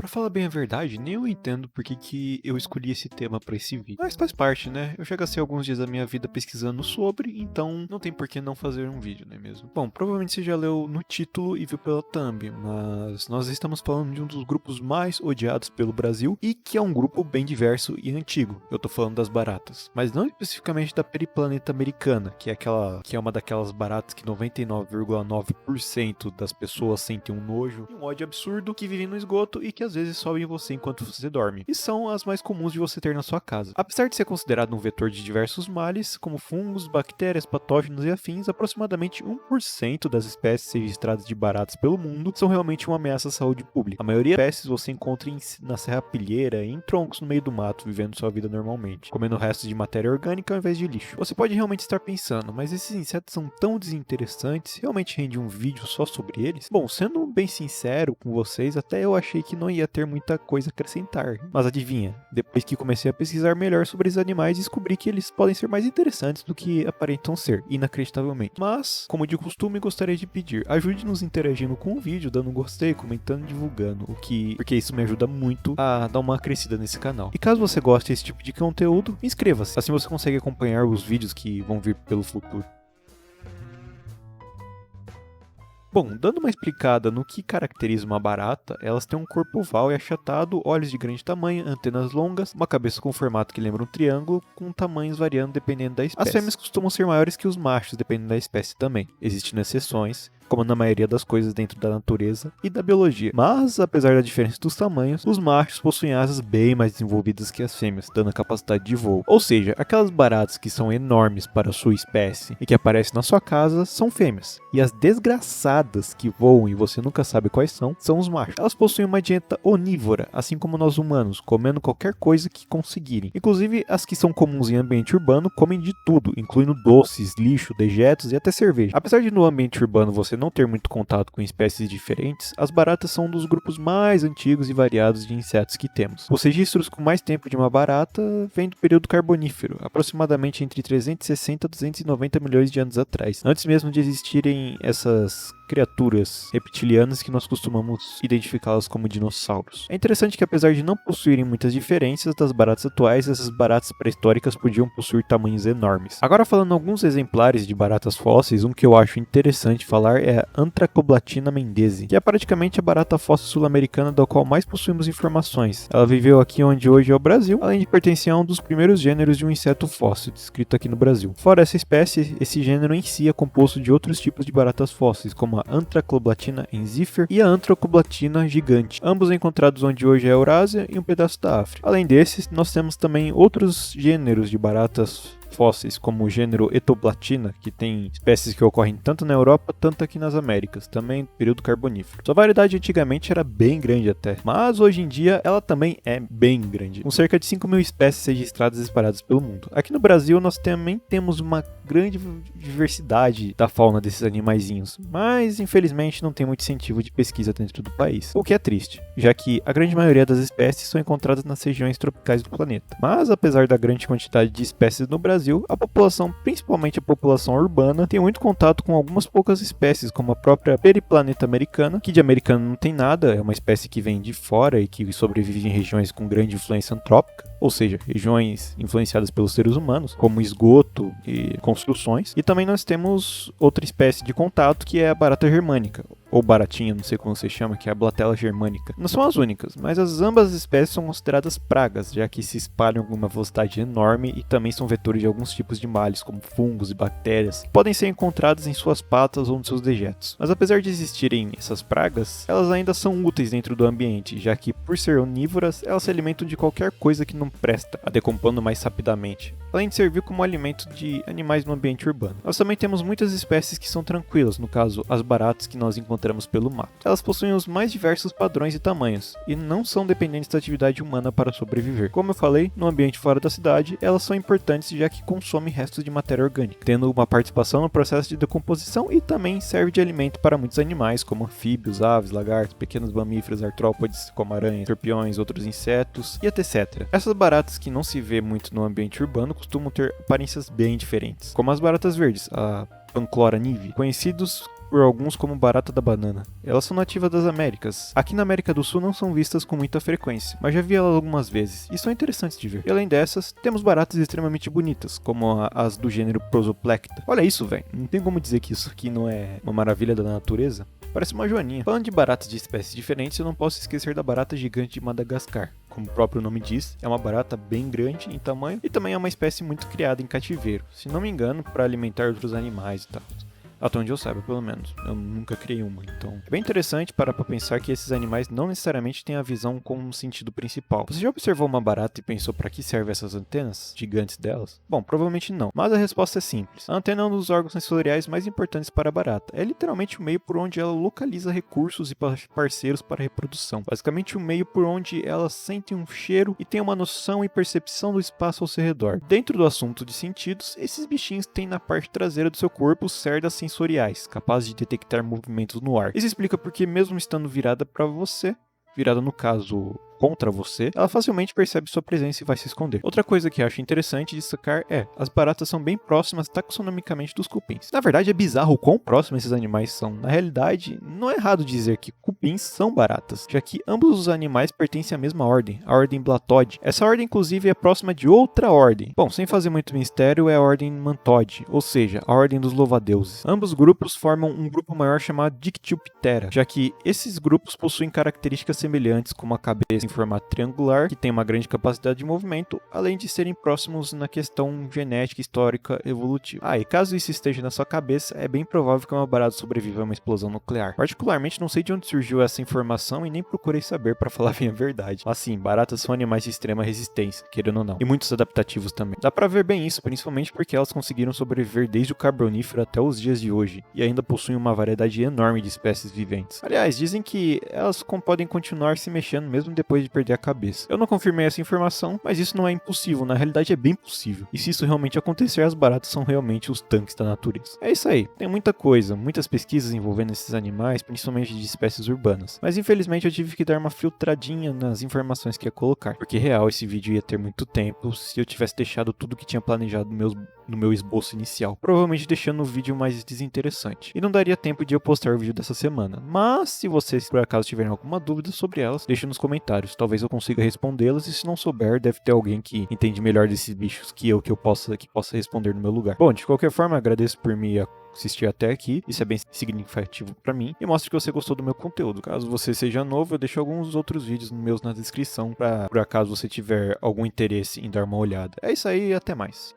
Pra falar bem a verdade, nem eu entendo por que eu escolhi esse tema pra esse vídeo. Mas faz parte, né? Eu já gastei alguns dias da minha vida pesquisando sobre, então não tem por que não fazer um vídeo, não é mesmo? Bom, provavelmente você já leu no título e viu pela thumb, mas nós estamos falando de um dos grupos mais odiados pelo Brasil e que é um grupo bem diverso e antigo. Eu tô falando das baratas, mas não especificamente da periplaneta americana, que é uma daquelas baratas que 99,9% das pessoas sentem um nojo e um ódio absurdo, que vivem no esgoto e que às vezes sobem em você enquanto você dorme, e são as mais comuns de você ter na sua casa. Apesar de ser considerado um vetor de diversos males, como fungos, bactérias, patógenos e afins, aproximadamente 1% das espécies registradas de baratas pelo mundo são realmente uma ameaça à saúde pública. A maioria das espécies você encontra na serrapilheira e em troncos no meio do mato, vivendo sua vida normalmente, comendo restos de matéria orgânica ao invés de lixo. Você pode realmente estar pensando, mas esses insetos são tão desinteressantes, realmente rende um vídeo só sobre eles? Bom, sendo bem sincero com vocês, até eu achei que não ia ter muita coisa a acrescentar. Mas adivinha, depois que comecei a pesquisar melhor sobre os animais, descobri que eles podem ser mais interessantes do que aparentam ser, inacreditavelmente. Mas, como de costume, gostaria de pedir, ajude-nos interagindo com o vídeo, dando um gostei, comentando e divulgando, porque isso me ajuda muito a dar uma crescida nesse canal. E caso você goste desse tipo de conteúdo, inscreva-se, assim você consegue acompanhar os vídeos que vão vir pelo futuro. Bom, dando uma explicada no que caracteriza uma barata, elas têm um corpo oval e achatado, olhos de grande tamanho, antenas longas, uma cabeça com formato que lembra um triângulo, com tamanhos variando dependendo da espécie. As fêmeas costumam ser maiores que os machos, dependendo da espécie também, existindo exceções, como na maioria das coisas dentro da natureza e da biologia. Mas, apesar da diferença dos tamanhos, os machos possuem asas bem mais desenvolvidas que as fêmeas, dando a capacidade de voo. Ou seja, aquelas baratas que são enormes para a sua espécie e que aparecem na sua casa são fêmeas. E as desgraçadas que voam e você nunca sabe quais são os machos. Elas possuem uma dieta onívora, assim como nós humanos, comendo qualquer coisa que conseguirem. Inclusive, as que são comuns em ambiente urbano comem de tudo, incluindo doces, lixo, dejetos e até cerveja. Apesar de no ambiente urbano você não ter muito contato com espécies diferentes, as baratas são um dos grupos mais antigos e variados de insetos que temos. Os registros com mais tempo de uma barata vêm do período carbonífero, aproximadamente entre 360 e 290 milhões de anos atrás, antes mesmo de existirem essas criaturas reptilianas que nós costumamos identificá-las como dinossauros. É interessante que, apesar de não possuírem muitas diferenças das baratas atuais, essas baratas pré-históricas podiam possuir tamanhos enormes. Agora, falando alguns exemplares de baratas fósseis, um que eu acho interessante falar é a Antracoblatina mendesi, que é praticamente a barata fóssil sul-americana da qual mais possuímos informações. Ela viveu aqui onde hoje é o Brasil, além de pertencer a um dos primeiros gêneros de um inseto fóssil descrito aqui no Brasil. Fora essa espécie, esse gênero em si é composto de outros tipos de baratas fósseis, como a Antracoblatina enzifer e a Antracoblatina gigante, ambos encontrados onde hoje é a Eurásia e um pedaço da África. Além desses, nós temos também outros gêneros de baratas fósseis, como o gênero Etoblatina, que tem espécies que ocorrem tanto na Europa, tanto aqui nas Américas, também no período carbonífero. Sua variedade antigamente era bem grande até, mas hoje em dia ela também é bem grande, com cerca de 5.000 espécies registradas e espalhadas pelo mundo. Aqui no Brasil nós também temos uma grande diversidade da fauna desses animaizinhos, mas infelizmente não tem muito incentivo de pesquisa dentro do país, o que é triste, já que a grande maioria das espécies são encontradas nas regiões tropicais do planeta. Mas apesar da grande quantidade de espécies no Brasil, a população, principalmente a população urbana, tem muito contato com algumas poucas espécies, como a própria periplaneta americana, que de americana não tem nada, é uma espécie que vem de fora e que sobrevive em regiões com grande influência antrópica, ou seja, regiões influenciadas pelos seres humanos, como esgoto e construções. E também nós temos outra espécie de contato, que é a barata germânica, ou baratinha, não sei como se chama, que é a Blatella germanica. Não são as únicas, mas ambas as espécies são consideradas pragas, já que se espalham com uma velocidade enorme e também são vetores de alguns tipos de males, como fungos e bactérias, que podem ser encontradas em suas patas ou nos seus dejetos. Mas apesar de existirem essas pragas, elas ainda são úteis dentro do ambiente, já que, por ser onívoras, elas se alimentam de qualquer coisa que não presta, a decompondo mais rapidamente, além de servir como alimento de animais no ambiente urbano. Nós também temos muitas espécies que são tranquilas, no caso, as baratas que nós encontramos pelo mato. Elas possuem os mais diversos padrões e tamanhos, e não são dependentes da atividade humana para sobreviver. Como eu falei, no ambiente fora da cidade, elas são importantes já que consomem restos de matéria orgânica, tendo uma participação no processo de decomposição e também serve de alimento para muitos animais, como anfíbios, aves, lagartos, pequenos mamíferos, artrópodes, como aranhas, escorpiões, outros insetos e etc. Essas baratas que não se vê muito no ambiente urbano costumam ter aparências bem diferentes, como as baratas verdes, a Panchlora nive, conhecidos por alguns como barata da banana. Elas são nativas das Américas. Aqui na América do Sul não são vistas com muita frequência, mas já vi elas algumas vezes, e são interessantes de ver. E além dessas, temos baratas extremamente bonitas, como as do gênero Prosoplecta. Olha isso, velho. Não tem como dizer que isso aqui não é uma maravilha da natureza. Parece uma joaninha. Falando de baratas de espécies diferentes, eu não posso esquecer da barata gigante de Madagascar. Como o próprio nome diz, é uma barata bem grande em tamanho e também é uma espécie muito criada em cativeiro, se não me engano, para alimentar outros animais e tal. Até onde eu saiba, pelo menos. Eu nunca criei uma, então... É bem interessante parar pra pensar que esses animais não necessariamente têm a visão como um sentido principal. Você já observou uma barata e pensou pra que servem essas antenas gigantes delas? Bom, provavelmente não. Mas a resposta é simples. A antena é um dos órgãos sensoriais mais importantes para a barata. É literalmente o meio por onde ela localiza recursos e parceiros para a reprodução. Basicamente o meio por onde ela sente um cheiro e tem uma noção e percepção do espaço ao seu redor. Dentro do assunto de sentidos, esses bichinhos têm na parte traseira do seu corpo cerdas sensoriais, capazes de detectar movimentos no ar. Isso explica porque mesmo estando virada para você, virada no caso contra você, ela facilmente percebe sua presença e vai se esconder. Outra coisa que acho interessante destacar é, as baratas são bem próximas taxonomicamente dos cupins. Na verdade é bizarro o quão próximos esses animais são. Na realidade, não é errado dizer que cupins são baratas, já que ambos os animais pertencem à mesma ordem, a ordem Blatode. Essa ordem inclusive é próxima de outra ordem. Bom, sem fazer muito mistério, é a ordem Mantode, ou seja, a ordem dos louva-deuses. Ambos grupos formam um grupo maior chamado Dictyoptera, já que esses grupos possuem características semelhantes como a cabeça em formato triangular, que tem uma grande capacidade de movimento, além de serem próximos na questão genética, histórica, evolutiva. E caso isso esteja na sua cabeça, é bem provável que uma barata sobreviva a uma explosão nuclear. Particularmente, não sei de onde surgiu essa informação e nem procurei saber para falar bem a verdade. Mas sim, baratas são animais de extrema resistência, querendo ou não, e muitos adaptativos também. Dá pra ver bem isso, principalmente porque elas conseguiram sobreviver desde o Carbonífero até os dias de hoje, e ainda possuem uma variedade enorme de espécies viventes. Aliás, dizem que elas podem continuar se mexendo mesmo depois de perder a cabeça. Eu não confirmei essa informação, mas isso não é impossível, na realidade é bem possível. E se isso realmente acontecer, as baratas são realmente os tanques da natureza. É isso aí, tem muita coisa, muitas pesquisas envolvendo esses animais, principalmente de espécies urbanas. Mas infelizmente eu tive que dar uma filtradinha nas informações que ia colocar, porque real esse vídeo ia ter muito tempo se eu tivesse deixado tudo que tinha planejado no meu esboço inicial, provavelmente deixando o vídeo mais desinteressante. E não daria tempo de eu postar o vídeo dessa semana. Mas se vocês por acaso tiverem alguma dúvida sobre elas, deixe nos comentários. Talvez eu consiga respondê-las, e se não souber, deve ter alguém que entende melhor desses bichos que eu, que possa responder no meu lugar. Bom, de qualquer forma, agradeço por me assistir até aqui, isso é bem significativo pra mim, e mostra que você gostou do meu conteúdo. Caso você seja novo, eu deixo alguns outros vídeos meus na descrição, pra por acaso você tiver algum interesse em dar uma olhada. É isso aí e até mais.